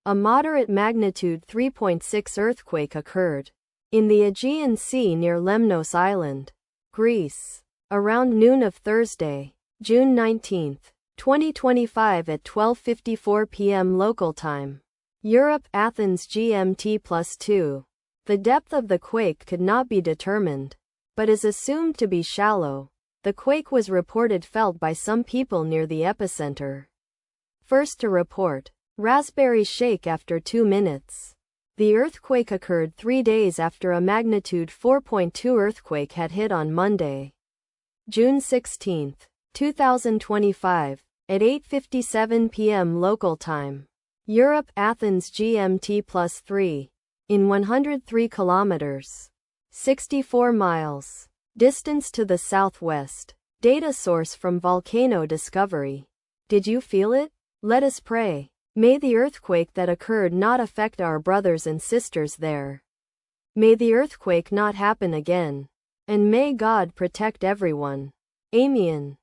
A moderate magnitude 3.6 earthquake occurred in the Aegean Sea near Lemnos Island, Greece, around noon of Thursday, June 19, 2025 at 12:54 p.m. local time. Europe, Athens GMT +2. The depth of the quake could not be determined, but is assumed to be shallow. The quake was reported felt by some people near the epicenter. First to report. Raspberry shake after 2 minutes. The earthquake occurred 3 days after a magnitude 4.2 earthquake had hit on Monday, June 16, 2025, at 8:57 p.m. local time. Europe, Athens GMT +3. In 103 kilometers, 64 miles, distance to the southwest. Data source from Volcano Discovery. Did you feel it? Let us pray. May the earthquake that occurred not affect our brothers and sisters there. May the earthquake not happen again. And may God protect everyone. Amen.